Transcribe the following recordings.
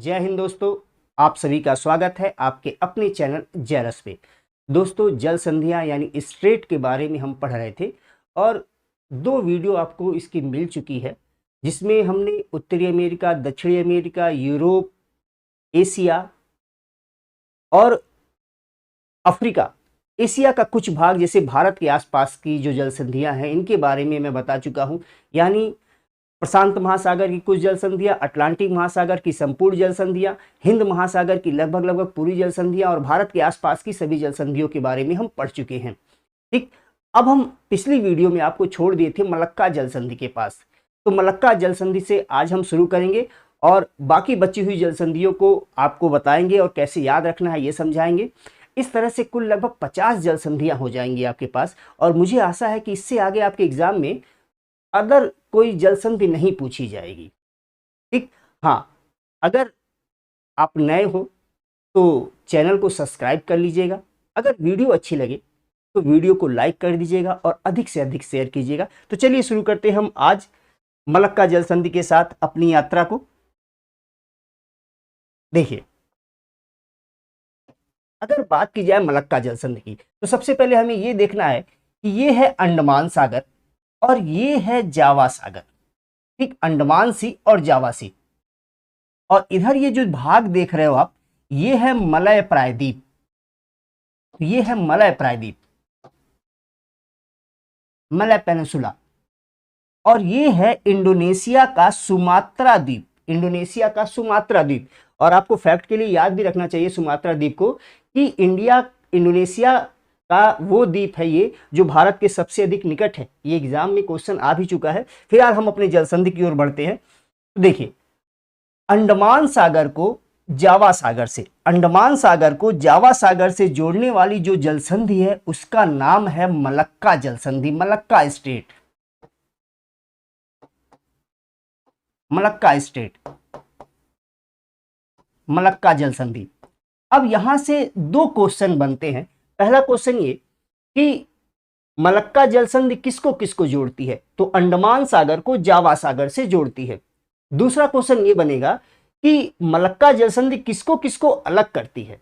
जय हिंद दोस्तों, आप सभी का स्वागत है आपके अपने चैनल जयरस पे। दोस्तों, जल संधियां यानी स्ट्रेट के बारे में हम पढ़ रहे थे और दो वीडियो आपको इसकी मिल चुकी है, जिसमें हमने उत्तरी अमेरिका, दक्षिणी अमेरिका, यूरोप, एशिया और अफ्रीका, एशिया का कुछ भाग जैसे भारत के आसपास की जो जल संधियां हैं इनके बारे में मैं बता चुका हूं। यानी प्रशांत महासागर की कुछ जल संधियां, अटलांटिक महासागर की संपूर्ण जल संधियां, हिंद महासागर की लगभग पूरी जल संधियां और भारत के आसपास की सभी जल संधियों के बारे में हम पढ़ चुके हैं। ठीक, अब हम पिछली वीडियो में आपको छोड़ दिए थे मलक्का जल संधि के पास। तो मलक्का जल संधि से आज हम शुरू करेंगे और बाकी बची हुई जल संधियों को आपको बताएंगे और कैसे याद रखना है ये समझाएंगे। इस तरह से कुल लगभग 50 जल संधियां हो जाएंगी आपके पास और मुझे आशा है कि इससे आगे आपके एग्जाम में अदर कोई जल संधि नहीं पूछी जाएगी। ठीक, हाँ, अगर आप नए हो तो चैनल को सब्सक्राइब कर लीजिएगा। अगर वीडियो अच्छी लगे तो वीडियो को लाइक कर दीजिएगा और अधिक से अधिक शेयर कीजिएगा। तो चलिए शुरू करते हैं हम आज मलक्का जल संधि के साथ अपनी यात्रा को। देखिए, अगर बात की जाए मलक्का जल संधि की तो सबसे पहले हमें ये देखना है कि ये है अंडमान सागर और ये है जावा सागर। ठीक, अंडमान सी और जावा सी। और इधर ये जो भाग देख रहे हो आप, ये है मलय प्रायद्वीप। ये है मलय प्रायद्वीप, मलय पेनिसुला। और ये है इंडोनेशिया का सुमात्रा द्वीप, इंडोनेशिया का सुमात्रा द्वीप। और आपको फैक्ट के लिए याद भी रखना चाहिए सुमात्रा द्वीप को कि इंडोनेशिया का वो द्वीप है ये जो भारत के सबसे अधिक निकट है। ये एग्जाम में क्वेश्चन आ भी चुका है। फिलहाल हम अपने जल संधि की ओर बढ़ते हैं। तो देखिए, अंडमान सागर को जावा सागर से, अंडमान सागर को जावा सागर से जोड़ने वाली जो जल संधि है उसका नाम है मलक्का जल संधि, Malacca state, Malacca state, Malacca जल संधि। अब यहां से दो क्वेश्चन बनते हैं। पहला क्वेश्चन ये कि मलक्का जल संधि किसको किसको जोड़ती है, तो अंडमान सागर को जावा सागर से जोड़ती है। दूसरा क्वेश्चन ये बनेगा कि मलक्का जल संधि किसको किसको अलग करती है।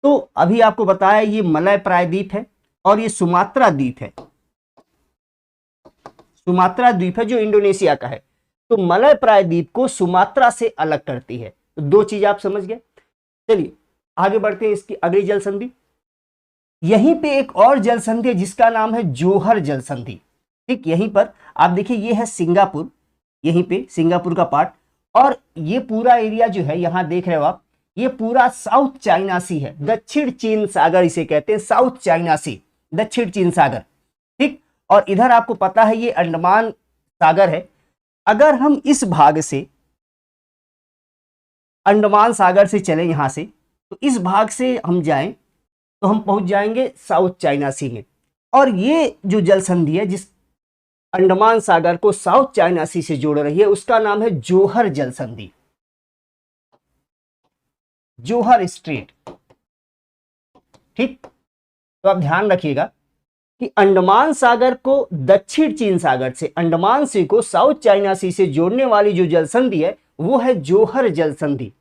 तो अभी आपको बताया ये मलय प्रायद्वीप है और ये सुमात्रा द्वीप है, सुमात्रा द्वीप है जो इंडोनेशिया का है। तो मलय प्रायद्वीप को सुमात्रा से अलग करती है। तो दो चीज आप समझ गए। चलिए आगे बढ़ते हैं इसकी अगली जल संधि। यहीं पे एक और जल संधि है जिसका नाम है जोहर जल संधि। ठीक, यहीं पर आप देखिए ये है सिंगापुर, यहीं पे सिंगापुर का पार्ट और ये पूरा एरिया जो है यहां देख रहे हो आप, ये पूरा साउथ चाइना सी है, दक्षिण चीन सागर इसे कहते हैं, साउथ चाइना सी, दक्षिण चीन सागर। ठीक, और इधर आपको पता है ये अंडमान सागर है। अगर हम इस भाग से अंडमान सागर से चले यहां से, तो इस भाग से हम जाएं तो हम पहुंच जाएंगे साउथ चाइना सी में। और ये जो जल संधि है जिस अंडमान सागर को साउथ चाइना सी से जोड़ रही है उसका नाम है जोहर जल संधि, जोहर स्ट्रेट। ठीक, तो आप ध्यान रखिएगा कि अंडमान सागर को दक्षिण चीन सागर से, अंडमान सी को साउथ चाइना सी से जोड़ने वाली जो जल संधि है वो है जोहर जल संधि।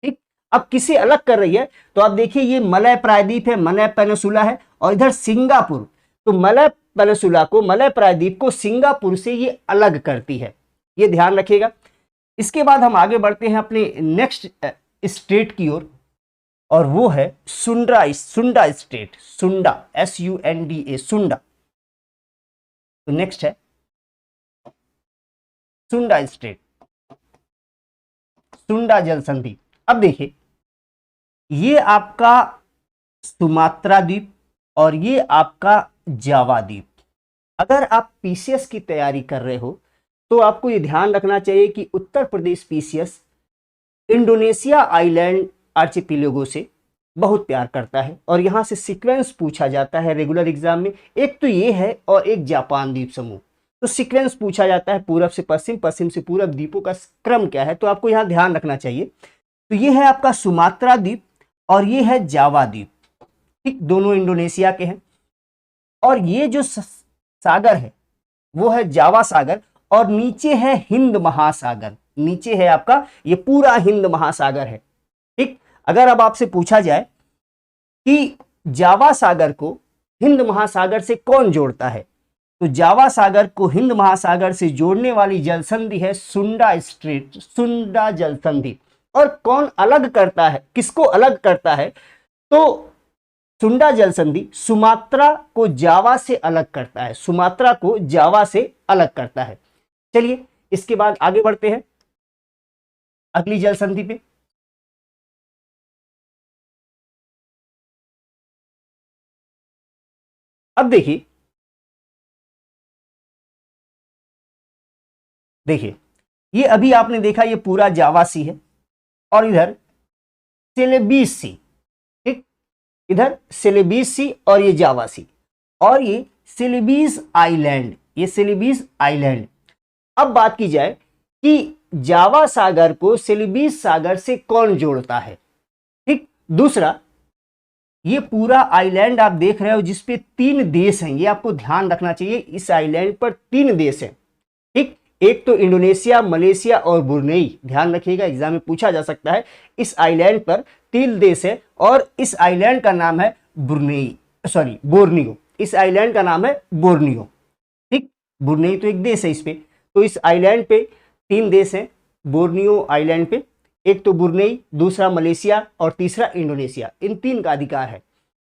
ठीक, अब किसे अलग कर रही है, तो आप देखिए ये मलय प्रायद्वीप है, मलय पेनिसुला है और इधर सिंगापुर। तो मलय पेनिसुला को, मलय प्रायद्वीप को सिंगापुर से ये अलग करती है, ये ध्यान रखिएगा। इसके बाद हम आगे बढ़ते हैं अपने नेक्स्ट स्टेट की ओर और वो है सुंडा स्टेट, सुंडा, SUNDA, सुंडा। तो नेक्स्ट है सुंडा स्टेट, सुंडा जल संधि। अब देखिए ये आपका सुमात्रा द्वीप और ये आपका जावा द्वीप। अगर आप PCS की तैयारी कर रहे हो तो आपको ये ध्यान रखना चाहिए कि Uttar Pradesh PCS Indonesia island archipelago से बहुत प्यार करता है और यहां से सीक्वेंस पूछा जाता है रेगुलर एग्जाम में। एक तो ये है और एक जापान द्वीप समूह। तो सीक्वेंस पूछा जाता है पूरब से पश्चिम, पश्चिम से पूरब, द्वीपों का क्रम क्या है, तो आपको यहां ध्यान रखना चाहिए। तो ये है आपका सुमात्रा द्वीप और ये है जावा द्वीप। ठीक, दोनों इंडोनेशिया के हैं। और ये जो सागर है वो है जावा सागर और नीचे है हिंद महासागर, नीचे है आपका ये पूरा हिंद महासागर है। ठीक, अगर अब आपसे पूछा जाए कि जावा सागर को हिंद महासागर से कौन जोड़ता है, तो जावा सागर को हिंद महासागर से जोड़ने वाली जलसंधि है सुंडा स्ट्रेट, सुंडा जलसंधि। और कौन अलग करता है, किसको अलग करता है, तो सुंडा जलसंधि सुमात्रा को जावा से अलग करता है, सुमात्रा को जावा से अलग करता है। चलिए इसके बाद आगे बढ़ते हैं अगली जलसंधि पे। अब देखिए ये अभी आपने देखा ये पूरा जावा सी है और इधर सेलेबीस सी। ठीक, इधर सेलेबीस सी और ये जावा सी और ये सेलेबीस आइलैंड, ये सेलेबीस आइलैंड। अब बात की जाए कि जावा सागर को सेलेबीस सागर से कौन जोड़ता है। ठीक, दूसरा ये पूरा आइलैंड आप देख रहे हो जिसपे 3 देश हैं, ये आपको ध्यान रखना चाहिए, इस आइलैंड पर 3 देश हैं। ठीक, एक तो इंडोनेशिया, मलेशिया और ब्रुनेई, ध्यान रखिएगा एग्जाम में पूछा जा सकता है। इस आइलैंड पर 3 देश है और इस आइलैंड का नाम है बोर्नियो। इस आइलैंड का नाम है बोर्नियो। ठीक, ब्रुनेई तो एक देश है इस पे, तो इस आइलैंड पे 3 देश हैं बोर्नियो आइलैंड पे, एक तो ब्रुनेई, दूसरा मलेशिया और तीसरा इंडोनेशिया, इन 3 का अधिकार है।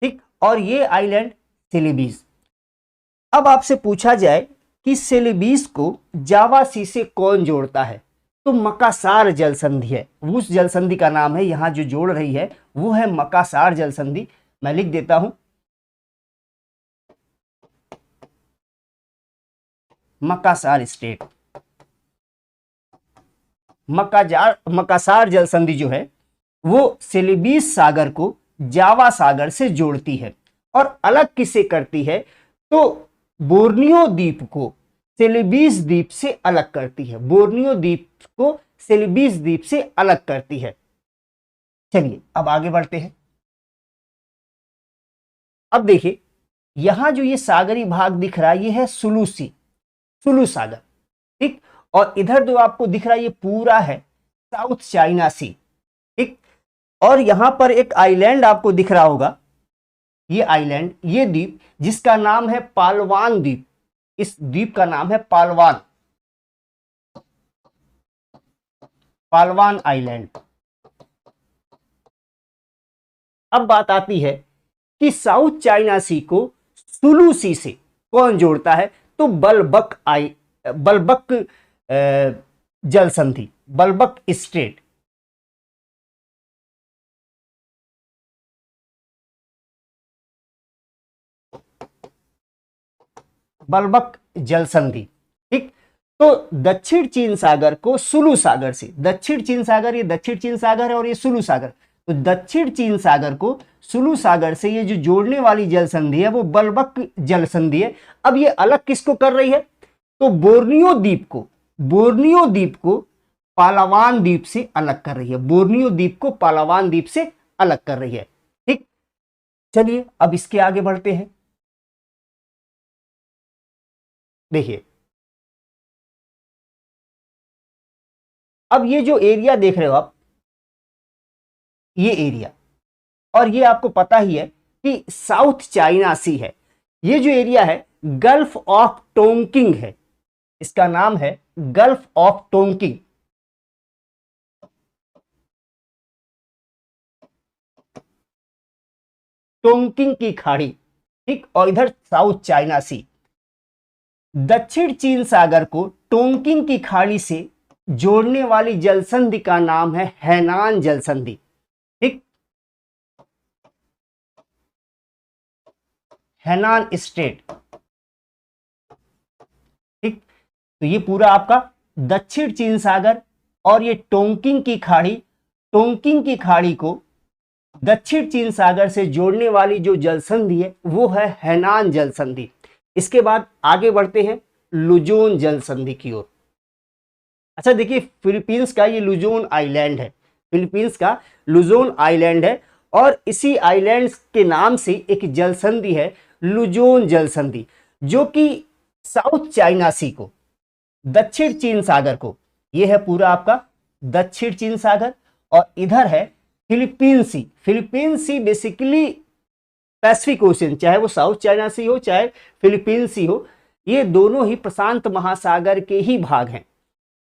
ठीक, और ये आइलैंड सेलेबीस। अब आपसे पूछा जाए कि सेलेबीस को जावा सी से कौन जोड़ता है, तो मकासार जलसंधि है, उस जलसंधि का नाम है, यहां जो जोड़ रही है वो है मकासार जलसंधि। मैं लिख देता हूं मकासार स्टेट। मकासार जलसंधि जो है वो सेलेबीस सागर को जावा सागर से जोड़ती है और अलग किसे करती है, तो बोर्नियो द्वीप को सेलेबीस द्वीप से अलग करती है, बोर्नियो द्वीप को सेलेबीस द्वीप से अलग करती है। चलिए अब आगे बढ़ते हैं। अब देखिए यहां जो ये सागरी भाग दिख रहा है ये है सुलू सागर। ठीक, और इधर जो आपको दिख रहा है ये पूरा है साउथ चाइना सी। ठीक, और यहां पर एक आइलैंड आपको दिख रहा होगा, ये आइलैंड, ये द्वीप जिसका नाम है पालवान द्वीप, इस द्वीप का नाम है पालवान आइलैंड। अब बात आती है कि साउथ चाइना सी को सुलू सी से कौन जोड़ता है, तो बलबक जलसंधि, बलबक स्टेट। बलबक जलसंधि। ठीक, तो दक्षिण चीन सागर को सुलू सागर से, दक्षिण चीन सागर, ये दक्षिण चीन सागर है और ये सुलू सागर, तो दक्षिण चीन सागर को सुलू सागर से ये जो जोड़ने वाली जलसंधि है वो बलबक जलसंधि है। अब ये अलग किसको कर रही है, तो बोर्नियो द्वीप को पालावान द्वीप से अलग कर रही है, बोर्नियो द्वीप को पालावान द्वीप से अलग कर रही है। ठीक, चलिए अब इसके आगे बढ़ते हैं। देखिए अब ये जो एरिया देख रहे हो आप, ये एरिया, और ये आपको पता ही है कि साउथ चाइना सी है, ये जो एरिया है गल्फ ऑफ टोंकिंग है, इसका नाम है गल्फ ऑफ टोंकिंग। टोंकिंग की खाड़ी। ठीक, और इधर साउथ चाइना सी। दक्षिण चीन सागर को टोंकिंग की खाड़ी से जोड़ने वाली जलसंधि का नाम है हैनान जलसंधि। ठीक, हैनान स्टेट। ठीक, तो ये पूरा आपका दक्षिण चीन सागर और ये टोंकिंग की खाड़ी को दक्षिण चीन सागर से जोड़ने वाली जो जलसंधि है वो है हैनान जलसंधि। इसके बाद आगे बढ़ते हैं लुजोन जलसंधि की ओर। अच्छा देखिए फिलीपींस का ये लुजोन आइलैंड है, फिलीपींस का लुजोन आइलैंड है और इसी आइलैंड के नाम से एक जलसंधि है लुजोन जलसंधि, जो कि साउथ चाइना सी को, दक्षिण चीन सागर को ये है पूरा आपका दक्षिण चीन सागर, और इधर है फिलीपीन सी। Philippine see basically Pacific ocean, चाहे वो साउथ चाइना सी हो चाहे फिलीपीन सी हो, ये दोनों ही प्रशांत महासागर के ही भाग हैं।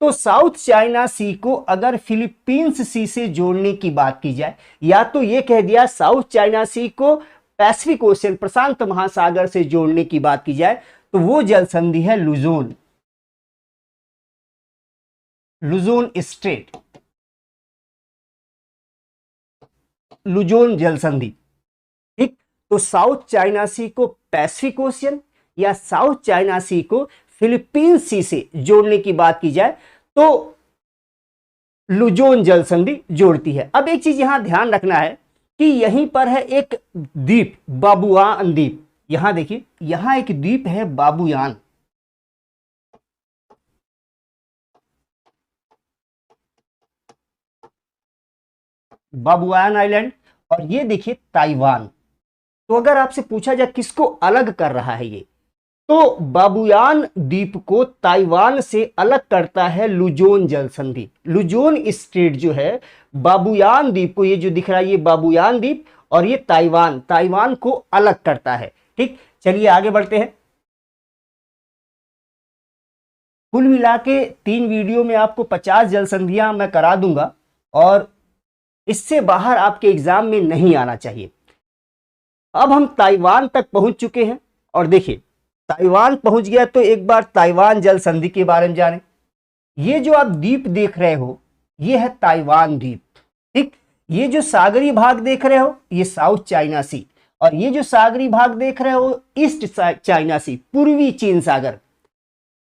तो साउथ चाइना सी को अगर फिलीपींस सी से जोड़ने की बात की जाए, या तो ये कह दिया साउथ चाइना सी को पैसिफिक ओशियन प्रशांत महासागर से जोड़ने की बात की जाए, तो वो जल संधि है लुजोन, लुजोन स्ट्रेट, लुजोन जल संधि। ठीक, तो साउथ चाइना सी को पैसिफिक ओशियन या साउथ चाइना सी को फिलीपीन सी से जोड़ने की बात की जाए तो लुजोन जल संधि जोड़ती है। अब एक चीज यहां ध्यान रखना है कि यहीं पर है एक द्वीप, बाबुआन द्वीप। यहां देखिए, यहां एक द्वीप है बाबुयान, बाबुआन आइलैंड, और ये देखिए ताइवान। तो अगर आपसे पूछा जाए किसको अलग कर रहा है ये, तो बाबुयान द्वीप को ताइवान से अलग करता है लुजोन जल संधि। लुजोन स्ट्रेट जो है बाबुयान द्वीप को, ये जो दिख रहा है ये बाबुयान द्वीप, और ये ताइवान, ताइवान को अलग करता है। ठीक, चलिए आगे बढ़ते हैं। कुल मिला के 3 वीडियो में आपको 50 जल संधियां मैं करा दूंगा, और इससे बाहर आपके एग्जाम में नहीं आना चाहिए। अब हम ताइवान तक पहुंच चुके हैं, और देखिए ताइवान पहुंच गया तो एक बार ताइवान जल संधि के बारे में जानें। ये जो आप द्वीप देख रहे हो ये है ताइवान द्वीप। ठीक, ये जो सागरी भाग देख रहे हो ये साउथ चाइना सी, और ये जो सागरी भाग देख रहे हो ईस्ट चाइना सी, पूर्वी चीन सागर।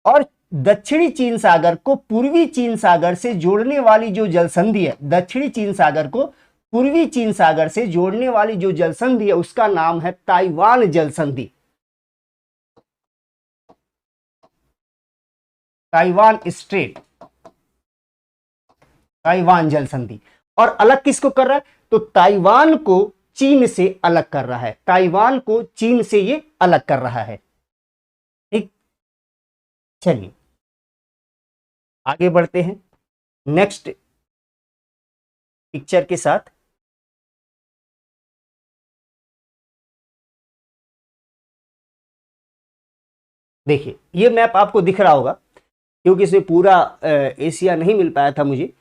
और दक्षिणी चीन सागर को पूर्वी चीन सागर से जोड़ने वाली जो जल संधि है, दक्षिणी चीन सागर को पूर्वी चीन सागर से जोड़ने वाली जो जल संधि है उसका नाम है ताइवान जल संधि, ताइवान स्ट्रेट, ताइवान जल संधि। और अलग किसको कर रहा है, तो ताइवान को चीन से अलग कर रहा है, ताइवान को चीन से ये अलग कर रहा है। ठीक, चलिए आगे बढ़ते हैं नेक्स्ट पिक्चर के साथ। देखिए ये मैप आपको दिख रहा होगा, क्योंकि इसे पूरा एशिया नहीं मिल पाया था मुझे।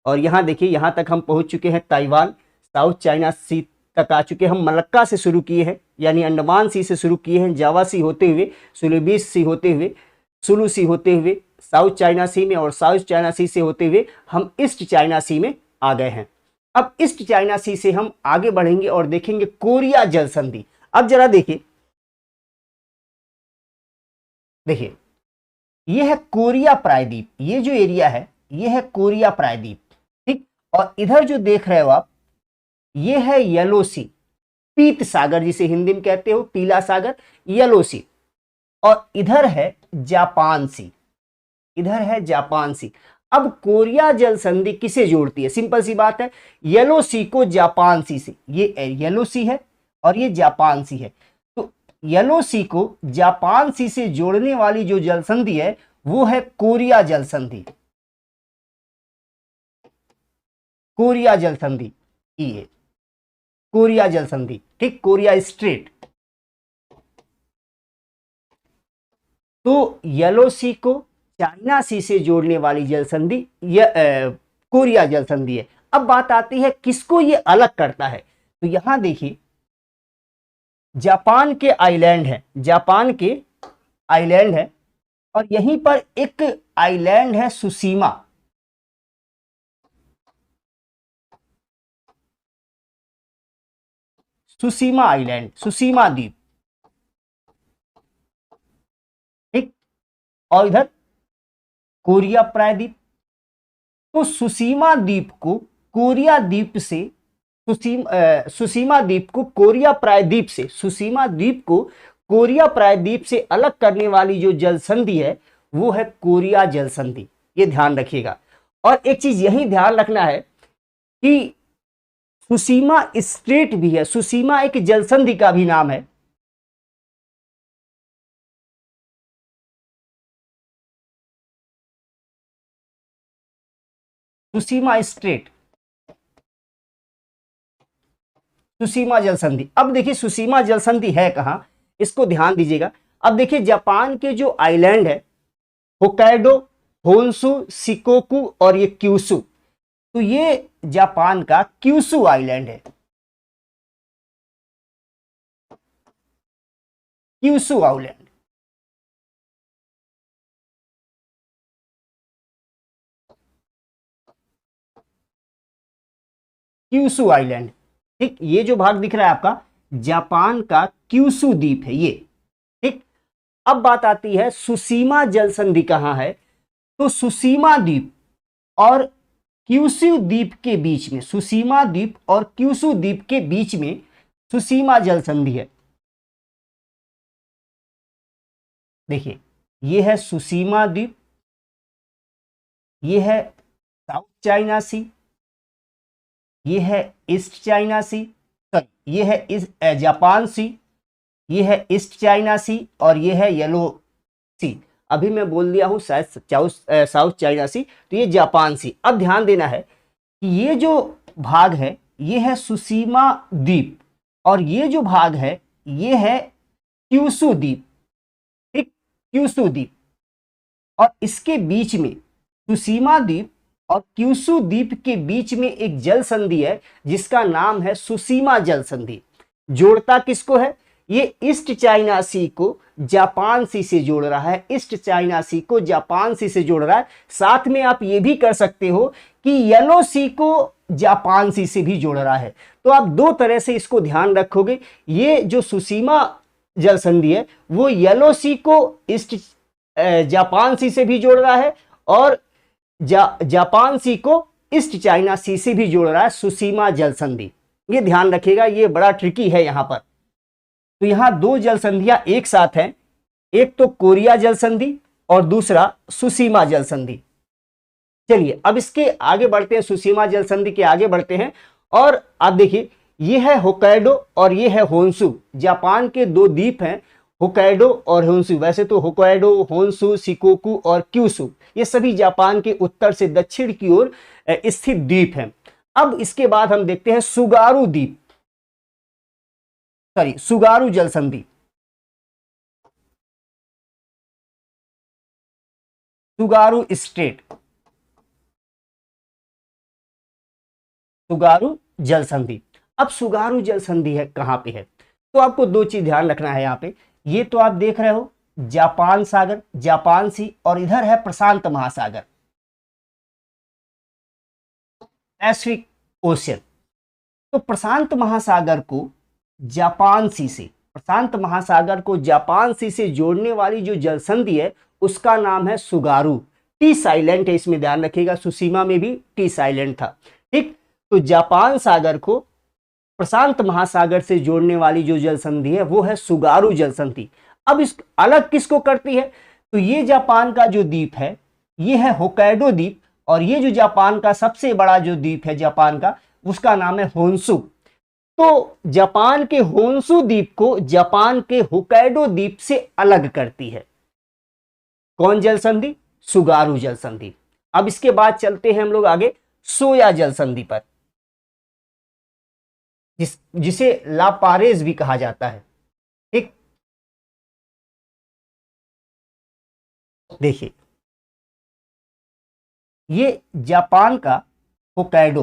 और यहाँ देखिए, यहाँ तक हम पहुँच चुके हैं ताइवान, साउथ चाइना सी तक आ चुके हैं। हम मलक्का से शुरू किए हैं, यानी अंडमान सी से शुरू किए हैं, जावा सी होते हुए, सुलूबीस सी होते हुए, सुलू सी होते हुए साउथ चाइना सी में, और साउथ चाइना सी से होते हुए हम ईस्ट चाइना सी में आ गए हैं। अब ईस्ट चाइना सी से हम आगे बढ़ेंगे और देखेंगे कोरिया जल संधि। अब जरा देखिए, देखिए ये है कोरिया प्रायद्वीप, ये जो एरिया है ये है कोरिया प्रायद्वीप। ठीक, और इधर जो देख रहे हो आप ये है येलो सी, पीत सागर जिसे हिंदी में कहते हो, पीला सागर, येलो सी। और इधर है जापान सी, इधर है जापान सी। अब कोरिया जल संधि किसे जोड़ती है, सिंपल सी बात है, येलो सी को जापान सी से। ये येलो सी है और ये जापान सी है, तो येलो सी को जापान सी से जोड़ने वाली जो जल संधि है वो है कोरिया जल संधि, कोरिया जल संधि, ये कोरिया जल संधि। ठीक, कोरिया स्ट्रेट। तो येलो सी को चाइना सी से जोड़ने वाली जल संधि कोरिया जल संधि है। अब बात आती है किसको ये अलग करता है, तो यहां देखिए जापान के आइलैंड है, जापान के आइलैंड है, और यहीं पर एक आइलैंड है सुसीमा, सुसीमा आइलैंड, सुसीमा द्वीप। ठीक, और इधर कोरिया प्रायद्वीप। तो सुसीमा द्वीप को कोरिया द्वीप से सुसीमा द्वीप को कोरिया प्रायद्वीप से, सुसीमा द्वीप को कोरिया प्रायद्वीप से अलग करने वाली जो जल संधि है वो है कोरिया जल संधि, ये ध्यान रखिएगा। और एक चीज यही ध्यान रखना है कि सुसीमा स्ट्रेट भी है, सुसीमा एक जल संधि का भी नाम है। सुसीमा स्ट्रेट, सुसीमा जल संधि। अब देखिए सुसीमा जल संधि है कहां, इसको ध्यान दीजिएगा। अब देखिए जापान के जो आइलैंड है होक्काइडो, होन्शु, शिकोकू और ये क्यूशु, तो ये जापान का क्यूशु आइलैंड है, क्यूशु आइलैंड। क्यूशु आइलैंड, ठीक, ये जो भाग दिख रहा है आपका जापान का क्यूशु द्वीप है ये, ठीक। अब बात आती है सुसीमा जल संधि कहां है, तो सुसीमा द्वीप और क्यूशु द्वीप के बीच में, सुसीमा द्वीप और क्यूशु द्वीप के बीच में सुसीमा जल संधि है। देखिए ये है सुसीमा द्वीप, ये है साउथ चाइना सी, ये है ईस्ट चाइना सी, सॉरी ये है जापान सी, ये है ईस्ट चाइना सी और ये है येलो सी। अभी मैं बोल दिया हूं शायद साउथ चाइना सी, तो ये जापान सी। अब ध्यान देना है कि ये जो भाग है ये है सुसीमा द्वीप और ये जो भाग है ये है क्यूशु द्वीप, ठीक, क्यूशु द्वीप। और इसके बीच में सुसीमा द्वीप और क्यूशु द्वीप के बीच में एक जल संधि है जिसका नाम है सुसीमा जल संधि। जोड़ता किसको है, ये ईस्ट चाइना सी को जापान सी से जोड़ रहा है, ईस्ट चाइना सी को जापान सी से जोड़ रहा है। साथ में आप ये भी कर सकते हो कि येलो सी को जापान सी से भी जोड़ रहा है। तो आप दो तरह से इसको ध्यान रखोगे। ये जो सुसीमा जल संधि है वो येलो सी को ईस्ट जापान सी से भी जोड़ रहा है और जापान सी को ईस्ट चाइना सी से भी जोड़ रहा है, सुसीमा जल संधि। ये ध्यान रखिएगा, ये बड़ा ट्रिकी है यहां पर। तो यहां दो जल संधियां एक साथ हैं, एक तो कोरिया जल संधि और दूसरा सुसीमा जल संधि। चलिए अब इसके आगे बढ़ते हैं, सुसीमा जल संधि के आगे बढ़ते हैं। और आप देखिए ये है होक्काइडो और ये है होन्शु, जापान के दो द्वीप हैं होक्काइडो और होन्शु। वैसे तो होक्काइडो, होन्शु, शिकोकू और क्यूशु ये सभी जापान के उत्तर से दक्षिण की ओर स्थित द्वीप हैं। अब इसके बाद हम देखते हैं सुगारू द्वीप, सॉरी सुगारू जल संधि। सुगारू स्ट्रेट, सुगारू जल संधि। अब सुगारू जल संधि है कहां पे है, तो आपको दो चीज ध्यान रखना है यहां पे। ये तो आप देख रहे हो जापान सागर, जापान सी, और इधर है प्रशांत महासागर, पैसिफिक ओशियन। तो प्रशांत महासागर को जापान सी से, प्रशांत महासागर को जापान सी से जोड़ने वाली जो जल संधि है उसका नाम है सुगारू। टी साइलेंट है, इसमें ध्यान रखिएगा, सुसीमा में भी टी साइलेंट था, ठीक। तो जापान सागर को प्रशांत महासागर से जोड़ने वाली जो जल संधि है वो है सुगारू जल संधि। अब इस अलग किसको करती है, तो ये जापान का जो द्वीप है ये है होक्काइडो द्वीप और ये जो जापान का सबसे बड़ा जो द्वीप है जापान का उसका नाम है होन्शु। तो जापान के होन्शु द्वीप को जापान के होक्काइडो द्वीप से अलग करती है कौन जल संधि, सुगारू जल संधि। अब इसके बाद चलते हैं हम लोग आगे सोया जल संधि पर, जिसे ला पारेज भी कहा जाता है, ठीक। देखिए ये जापान का होक्काइडो,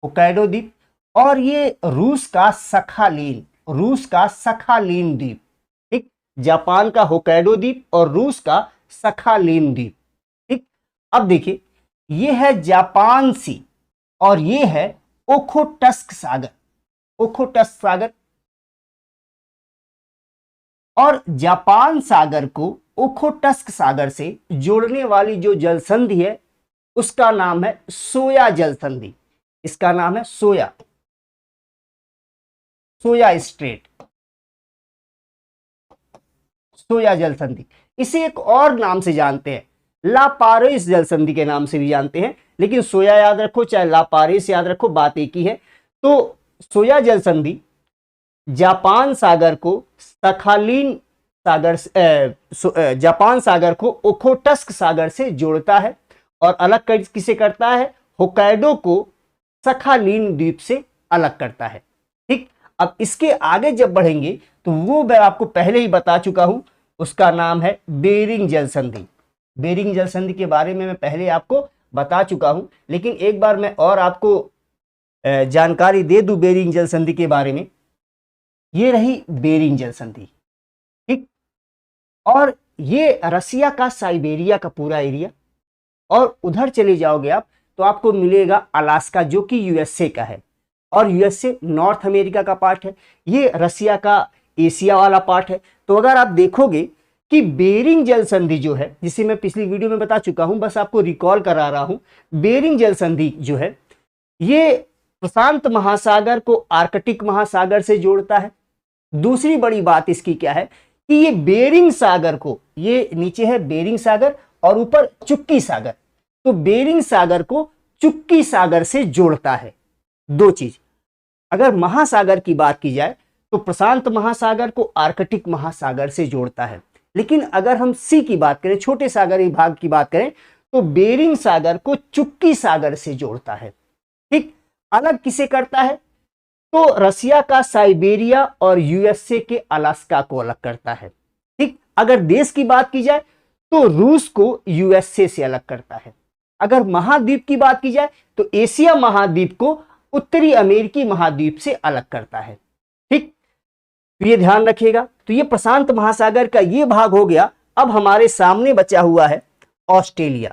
होक्काइडो द्वीप और ये रूस का सखालिन, रूस का सखालिन द्वीप, ठीक। जापान का होक्काइडो द्वीप और रूस का सखालिन द्वीप, ठीक। अब देखिए ये है जापान सी और ये है ओखोटस्क सागर, ओखोटस्क सागर। और जापान सागर को ओखोटस्क सागर से जोड़ने वाली जो जल संधि है उसका नाम है सोया जल संधि, इसका नाम है सोया, सोया स्ट्रेट, सोया जल संधि। इसे एक और नाम से जानते हैं, ला पारेस जल संधि के नाम से भी जानते हैं, लेकिन सोया याद रखो चाहे ला पारेस याद रखो, बात एक ही है। तो सोया जल संधि जापान सागर को सखालिन सागर, जापान सागर को ओखोटस्क सागर से जोड़ता है और अलग किसे करता है, होक्काइडो को सखालिन द्वीप से अलग करता है। ठीक, अब इसके आगे जब बढ़ेंगे तो वो मैं आपको पहले ही बता चुका हूं, उसका नाम है बेरिंग जल संधि। बेरिंग जल संधि के बारे में मैं पहले आपको बता चुका हूं, लेकिन एक बार मैं और आपको जानकारी दे दूं बेरिंग जल संधि के बारे में। ये रही बेरिंग जल संधि। ठीक, और ये रसिया का साइबेरिया का पूरा एरिया, और उधर चले जाओगे आप तो आपको मिलेगा अलास्का, जो कि यूएसए का है, और यूएसए नॉर्थ अमेरिका का पार्ट है। ये रसिया का एशिया वाला पार्ट है। तो अगर आप देखोगे कि बेरिंग जल संधि जो है, जिसे मैं पिछली वीडियो में बता चुका हूं, बस आपको रिकॉल करा रहा हूं, बेरिंग जल संधि जो है ये प्रशांत महासागर को आर्कटिक महासागर से जोड़ता है। दूसरी बड़ी बात इसकी क्या है कि ये बेरिंग सागर को, ये नीचे है बेरिंग सागर और ऊपर चुक्की सागर, तो बेरिंग सागर को चुक्की सागर से जोड़ता है। दो चीज, अगर महासागर की बात की जाए तो प्रशांत महासागर को आर्कटिक महासागर से जोड़ता है, लेकिन अगर हम सी की बात करें, छोटे सागरीय भाग की बात करें, तो बेरिंग सागर को चुक्की सागर से जोड़ता है। ठीक, अलग किसे करता है? तो रसिया का साइबेरिया और यूएसए के अलास्का को अलग करता है। ठीक, अगर देश की बात की जाए तो रूस को यूएसए से अलग करता है। अगर महाद्वीप की बात की जाए तो एशिया महाद्वीप को उत्तरी अमेरिकी महाद्वीप से अलग करता है। ठीक, तो ये ध्यान रखिएगा। तो ये प्रशांत महासागर का ये भाग हो गया। अब हमारे सामने बचा हुआ है ऑस्ट्रेलिया।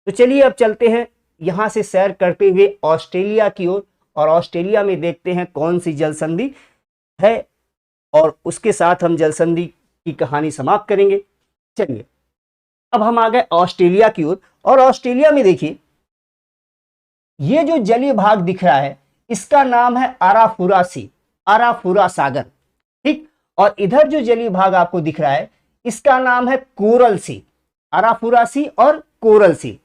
तो चलिए अब चलते हैं यहां से सैर करते हुए ऑस्ट्रेलिया की ओर, और ऑस्ट्रेलिया में देखते हैं कौन सी जल संधि है, और उसके साथ हम जल संधि की कहानी समाप्त करेंगे। चलिए अब हम आ गए ऑस्ट्रेलिया की ओर, और ऑस्ट्रेलिया में देखिए ये जो जलीय भाग दिख रहा है इसका नाम है आराफुरा सी, आराफुरा सागर। ठीक, और इधर जो जलीय भाग आपको दिख रहा है इसका नाम है कोरल सी, आराफुरा सी और कोरल सी।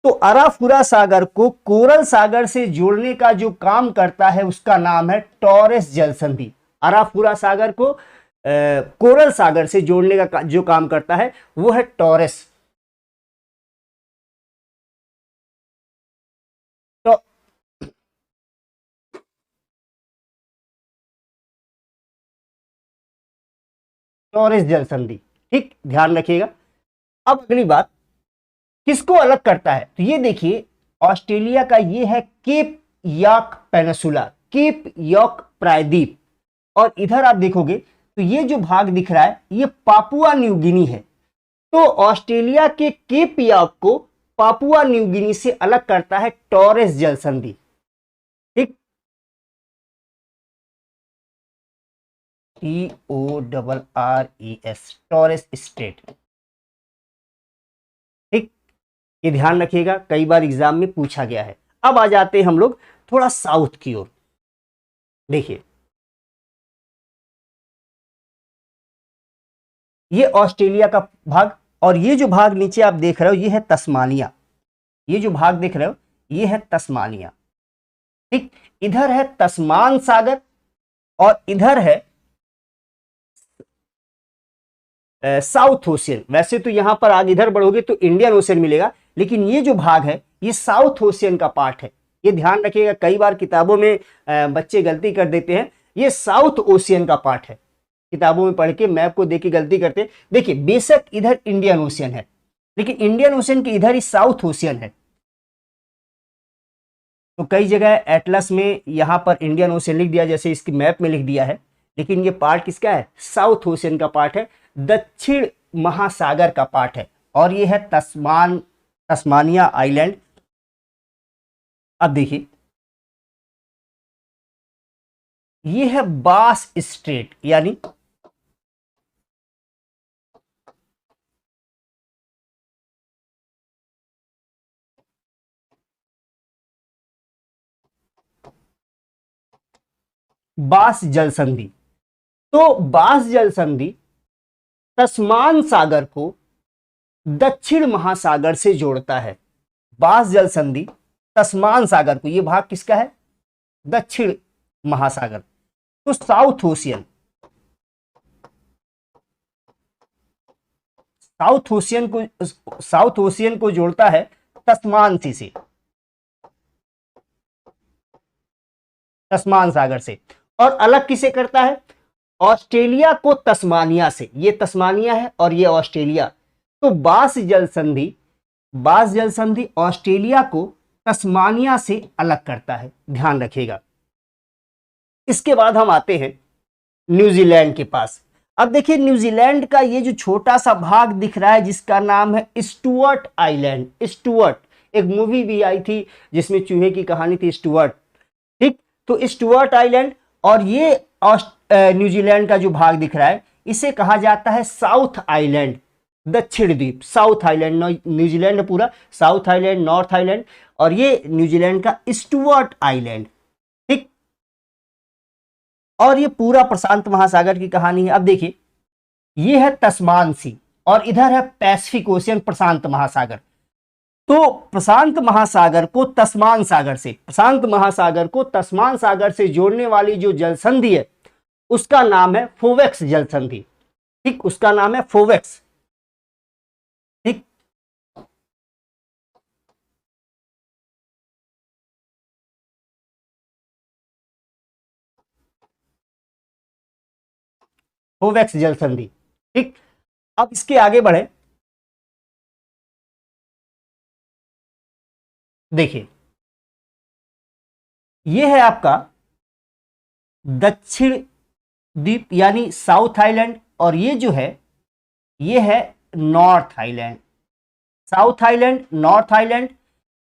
तो आराफुरा सागर को कोरल सागर से जोड़ने का जो काम करता है उसका नाम है टॉरेस जल संधि। आराफुरा सागर को कोरल सागर से जोड़ने का जो काम करता है वो है टॉरेस। तो टॉरेस जल संधि, ठीक, ध्यान रखिएगा। अब अगली बात, किसको अलग करता है? तो ये देखिए ऑस्ट्रेलिया का ये है cap York peninsula, cap York प्रायद्वीप, और इधर आप देखोगे तो ये जो भाग दिख रहा है ये पापुआ न्यू गिनी है। तो ऑस्ट्रेलिया के केप यॉर्क को पापुआ न्यू गिनी से अलग करता है टॉरेस जल संधि। ठीक, TORRES, टॉरेस स्ट्रेट। ठीक, ये ध्यान रखिएगा, कई बार एग्जाम में पूछा गया है। अब आ जाते हैं हम लोग थोड़ा साउथ की ओर। देखिए ये ऑस्ट्रेलिया का भाग, और ये जो भाग नीचे आप देख रहे हो ये है तस्मानिया। ये जो भाग देख रहे हो ये है तस्मानिया। ठीक, इधर है तस्मान सागर और इधर है साउथ ओशियन। वैसे तो यहां पर आगे इधर बढ़ोगे तो इंडियन ओशियन मिलेगा, लेकिन ये जो भाग है ये साउथ ओशियन का पार्ट है। ये ध्यान रखिएगा, कई बार किताबों में बच्चे गलती कर देते हैं, ये साउथ ओशियन का पार्ट है। किताबों में पढ़ के मैप को देख के गलती करते हैं। देखिए बेशक इधर इंडियन ओशियन है, लेकिन इंडियन ओशियन के इधर ही साउथ ओशियन है। तो कई जगह एटलस में यहां पर इंडियन ओशियन लिख दिया, जैसे इसकी मैप में लिख दिया है, लेकिन ये पार्ट किसका है? साउथ ओशियन का पार्ट है, दक्षिण महासागर का पार्ट है, और ये है तस्मानिया आइलैंड। अब देखिए ये है बास स्ट्रेट, यानी बास जल संधि। तो बास जल संधि तस्मान सागर को दक्षिण महासागर से जोड़ता है। बास जल संधि तस्मान सागर को, यह भाग किसका है? दक्षिण महासागर। तो साउथ ओशियन, साउथ ओशियन को जोड़ता है तस्मान सी से। तस्मान सागर से। और अलग किसे करता है? ऑस्ट्रेलिया को तस्मानिया से। ये तस्मानिया है और ये ऑस्ट्रेलिया। तो बास जल संधि ऑस्ट्रेलिया को तस्मानिया से अलग करता है, ध्यान रखिएगा। इसके बाद हम आते हैं न्यूजीलैंड के पास। अब देखिए न्यूजीलैंड का ये जो छोटा सा भाग दिख रहा है जिसका नाम है स्टुअर्ट आइलैंड। स्टुअर्ट, एक मूवी भी आई थी जिसमें चूहे की कहानी थी, स्टुअर्ट। ठीक, तो स्टुअर्ट आइलैंड और ये न्यूजीलैंड का जो भाग दिख रहा है इसे कहा जाता है साउथ आइलैंड, दक्षिण द्वीप। साउथ आइलैंड, न्यूजीलैंड पूरा साउथ आइलैंड, नॉर्थ आइलैंड, और ये न्यूजीलैंड का स्टुअर्ट आइलैंड। ठीक, और ये पूरा प्रशांत महासागर की कहानी है। अब देखिए ये है तस्मान सी और इधर है पैसिफिक ओशियन, प्रशांत महासागर। तो प्रशांत महासागर को तस्मान सागर से, प्रशांत महासागर को तस्मान सागर से जोड़ने वाली जो जल संधि है उसका नाम है फोवेक्स जल संधि। ठीक, उसका नाम है फोवेक्स। ठीक, फोवेक्स जल संधि। ठीक, अब इसके आगे बढ़े। देखिए यह है आपका दक्षिण द्वीप यानी साउथ आइलैंड, और ये जो है ये है north island. South island, north island,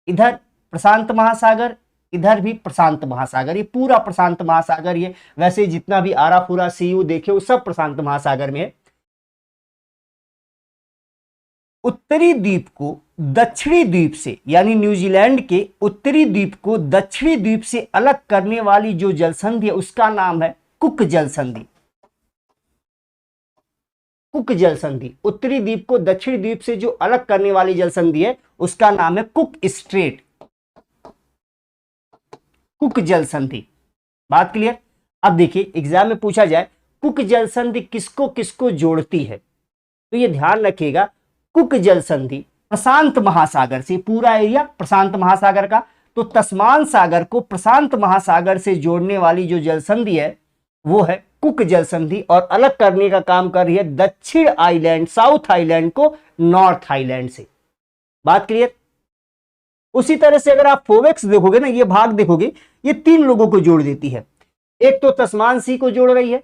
इधर प्रशांत महासागर, इधर भी प्रशांत महासागर। ये पूरा प्रशांत महासागर, ये वैसे जितना भी आराफुरा सीयू देखे वो सब प्रशांत महासागर में है। उत्तरी द्वीप को दक्षिणी द्वीप से, यानी न्यूजीलैंड के उत्तरी द्वीप को दक्षिणी द्वीप से अलग करने वाली जो जलसंधि है उसका नाम है कुक जल संधि। कुक जल संधि, उत्तरी द्वीप को दक्षिणी द्वीप से जो अलग करने वाली जल संधि है उसका नाम है कुक स्ट्रेट, कुक जल संधि। बात क्लियर? अब देखिए एग्जाम में पूछा जाए कुक जल संधि किसको किसको जोड़ती है, तो ये ध्यान रखिएगा कुक जल संधि प्रशांत महासागर से, पूरा एरिया प्रशांत महासागर का, तो तस्मान सागर को प्रशांत महासागर से जोड़ने वाली जो जल संधि है वो है कुक जल संधि, और अलग करने का काम कर रही है दक्षिण आइलैंड, साउथ आइलैंड को नॉर्थ आइलैंड से। बात क्लियर? उसी तरह से अगर आप फोवेक्स देखोगे ना, ये भाग देखोगे, ये तीन लोगों को जोड़ देती है। एक तो तस्मान सी को जोड़ रही है,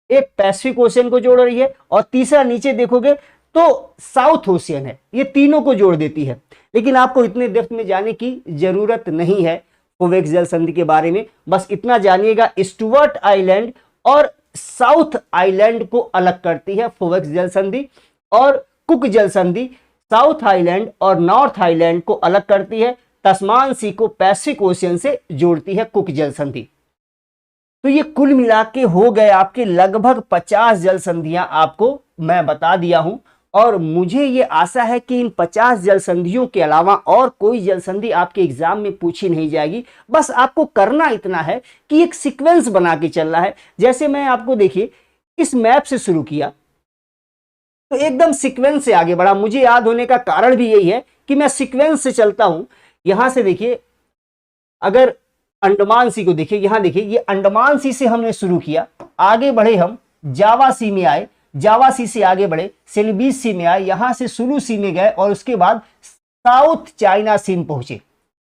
एक पैसिफिक ओशियन को जोड़ रही है, और तीसरा नीचे देखोगे तो साउथ ओशियन है। ये तीनों को जोड़ देती है। लेकिन आपको इतने डेप्थ में जाने की जरूरत नहीं है फोवेक्स जल संधि के बारे में, बस इतना जानिएगा स्टुअर्ट आइलैंड और साउथ आइलैंड को अलग करती है फोवेक्स जल संधि, और कुक जल संधि साउथ आइलैंड और नॉर्थ आइलैंड को अलग करती है, तस्मान सी को पैसिफिक ओशियन से जोड़ती है कुक जल संधि। तो ये कुल मिला के हो गए आपके लगभग 50 जल संधियां आपको मैं बता दिया हूं, और मुझे ये आशा है कि इन 50 जल संधियों के अलावा और कोई जल संधि आपके एग्जाम में पूछी नहीं जाएगी। बस आपको करना इतना है कि एक सीक्वेंस बना के चलना है। जैसे मैं आपको देखिए इस मैप से शुरू किया तो एकदम सीक्वेंस से आगे बढ़ा। मुझे याद होने का कारण भी यही है कि मैं सीक्वेंस से चलता हूं। यहां से देखिए, अगर अंडमान सी को देखिए, यहां देखिए ये अंडमान सी से हमने शुरू किया, आगे बढ़े हम जावा सी में आए, जावा सी से आगे बढ़े सेलिबीस सी में आए, यहां से सुलू सी में गए और उसके बाद साउथ चाइना सी में पहुंचे।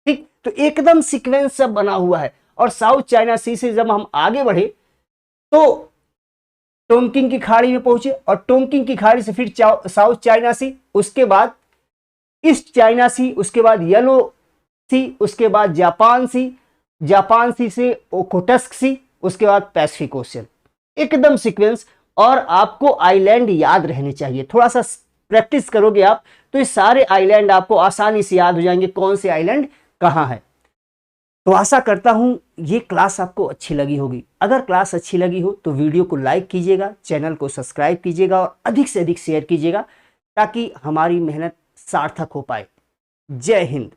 ठीक, तो एकदम सीक्वेंस सब बना हुआ है। और साउथ चाइना सी से जब हम आगे बढ़े तो टोंकिंग की खाड़ी में पहुंचे, और टोंकिंग की खाड़ी से फिर साउथ चाइना सी, उसके बाद ईस्ट चाइना सी, उसके बाद येलो सी, उसके बाद जापान सी, जापान सी से ओखोटस्क सी, उसके बाद पैसिफिक ओशियन। एकदम सीक्वेंस। और आपको आइलैंड याद रहने चाहिए, थोड़ा सा प्रैक्टिस करोगे आप तो ये सारे आइलैंड आपको आसानी से याद हो जाएंगे, कौन से आइलैंड कहां है। तो आशा करता हूं ये क्लास आपको अच्छी लगी होगी। अगर क्लास अच्छी लगी हो तो वीडियो को लाइक कीजिएगा, चैनल को सब्सक्राइब कीजिएगा और अधिक से अधिक शेयर कीजिएगा ताकि हमारी मेहनत सार्थक हो पाए। जय हिंद।